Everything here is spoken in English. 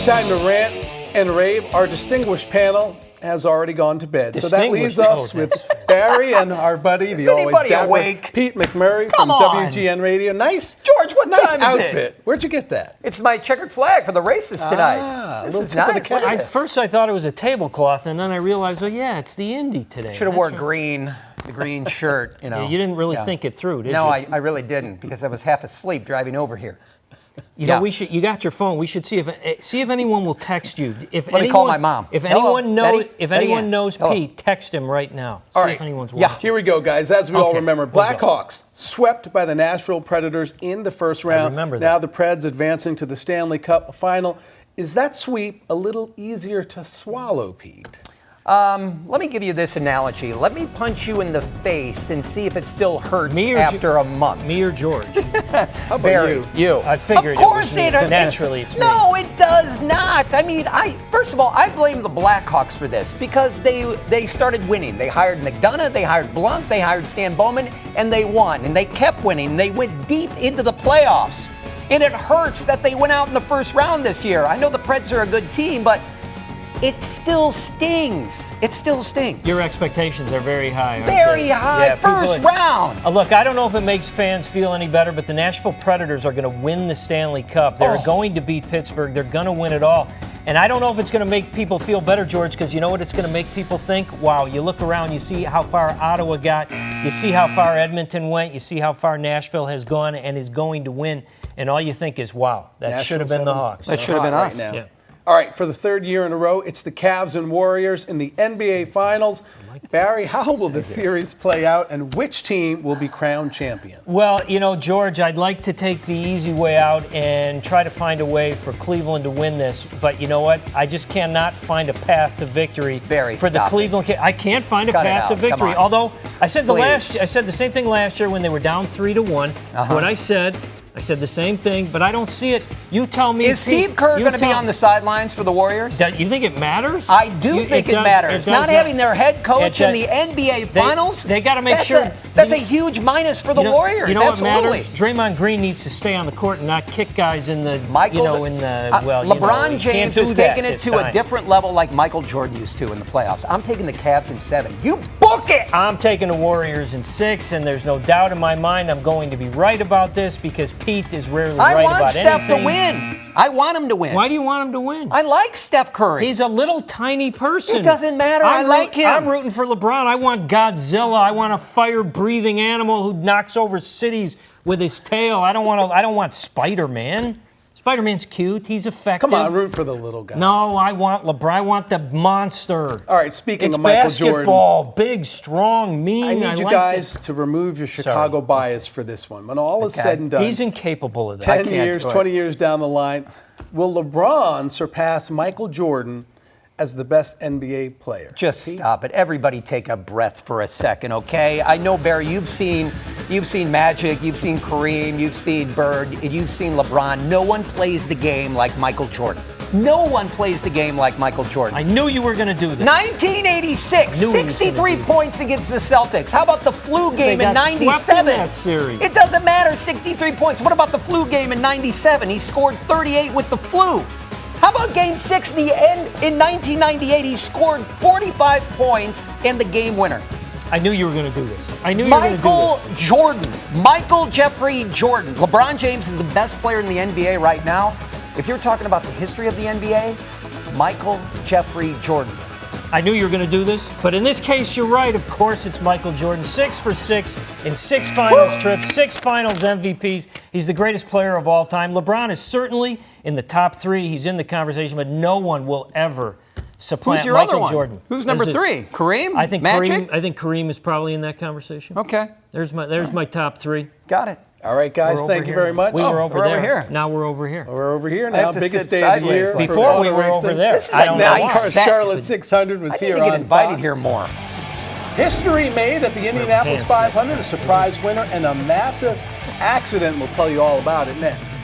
Time to rant and rave. Our distinguished panel has already gone to bed. So that leaves us with Barry and our buddy, the always dapper Pete McMurray from WGN Radio. Nice, George, what time outfit. Is it? Where'd you get that? It's my checkered flag for the races tonight. This is nice. At first I thought it was a tablecloth, and then I realized, well, yeah, it's the Indy today. Should have worn green, the green shirt, you know. Yeah, you didn't really think it through, did you? No, I really didn't, because I was half asleep driving over here. You know, we should. You got your phone. We should see if anyone will text you. Let me call my mom. If anyone knows, Hello. Pete, text him right now. All see right. if anyone's watching. Here we go, guys. As we all remember, Blackhawks swept by the Nashville Predators in the first round. I remember that. Now the Preds advancing to the Stanley Cup final. Is that sweep a little easier to swallow, Pete? Let me give you this analogy. Let me punch you in the face and see if it still hurts after a month. Me or George? How about Barry, you? I figured. Of course it hurts. Naturally, it's me. No, it does not. I mean, first of all, I blame the Blackhawks for this because they started winning. They hired McDonough, they hired Blunt, they hired Stan Bowman, and they won. And they kept winning. They went deep into the playoffs. And it hurts that they went out in the first round this year. I know the Preds are a good team, but it still stings. It still stings. Your expectations are very high. Very high. Yeah, first round. Look, I don't know if it makes fans feel any better, but the Nashville Predators are going to win the Stanley Cup. They're going to beat Pittsburgh. They're going to win it all. And I don't know if it's going to make people feel better, George, because you know what it's going to make people think? Wow, you look around, you see how far Ottawa got, you see how far Edmonton went, you see how far Nashville has gone and is going to win, and all you think is, wow, that should have been the Hawks. That should have been us. Right now. Yeah. All right, for the third year in a row, it's the Cavs and Warriors in the NBA Finals. Barry, how will the series play out, and which team will be crowned champion? Well, you know, George, I'd like to take the easy way out and try to find a way for Cleveland to win this. But you know what? I just cannot find a path to victory for the Cleveland. I can't find a path to victory. Although I said the same thing last year when they were down 3-1. That's what I said. I said the same thing, but I don't see it. You tell me. Is Steve Kerr going to be on the sidelines for the Warriors? You think it matters? I do think it matters. Not having their head coach in the NBA Finals. They got to make sure. That's a huge minus for the Warriors. You know Absolutely. What matters? Draymond Green needs to stay on the court and not kick guys in the. LeBron James is taking it to a different level, like Michael Jordan used to in the playoffs. I'm taking the Cavs in 7. You book it. I'm taking the Warriors in 6, and there's no doubt in my mind I'm going to be right about this because Pete is rarely right about anything. I want Steph to win. I want him to win. Why do you want him to win? I like Steph Curry. He's a little tiny person. It doesn't matter. I like him. I'm rooting for LeBron. I want Godzilla. I want a fire-breathing animal who knocks over cities with his tail. I don't want Spider-Man. Spider-Man's cute. He's effective. Come on, root for the little guy. No, I want LeBron. I want the monster. All right, speaking of Michael Jordan. Basketball, big, strong, mean. I need you guys to remove your Chicago bias for this one. When all is said and done. He's incapable of that. 10 years, 20 years down the line, will LeBron surpass Michael Jordan as the best NBA player? Just stop it. Everybody take a breath for a second, okay? I know, Barry, you've seen Magic, you've seen Kareem, you've seen Bird, you've seen LeBron. No one plays the game like Michael Jordan. No one plays the game like Michael Jordan. I knew you were going to do this. 1986, 63 points against the Celtics. How about the flu game in 97? That series. It doesn't matter, 63 points. What about the flu game in 97? He scored 38 with the flu. How about Game 6 in 1998? He scored 45 points in the game winner. I knew you were going to do this. I knew you were going to do this. Michael Jordan. Michael Jeffrey Jordan. LeBron James is the best player in the NBA right now. If you're talking about the history of the NBA, Michael Jeffrey Jordan. I knew you were going to do this, but in this case, you're right. Of course, it's Michael Jordan. 6 for 6 in 6 finals trips, 6 finals MVPs. He's the greatest player of all time. LeBron is certainly in the top 3. He's in the conversation, but no one will ever supplant Michael Jordan. Who's number 3? Kareem? I think Magic? I think Kareem is probably in that conversation. Okay. There's my top 3. Got it. All right, guys, thank you very much. We were over there. Here. Now we're over here. We're over here now. Biggest day of the year. Before we were over there. This is a nice set. Charlotte 600 was here on I need to get invited Fox. here more. History made at the Indianapolis 500, a surprise winner and a massive accident. We'll tell you all about it next.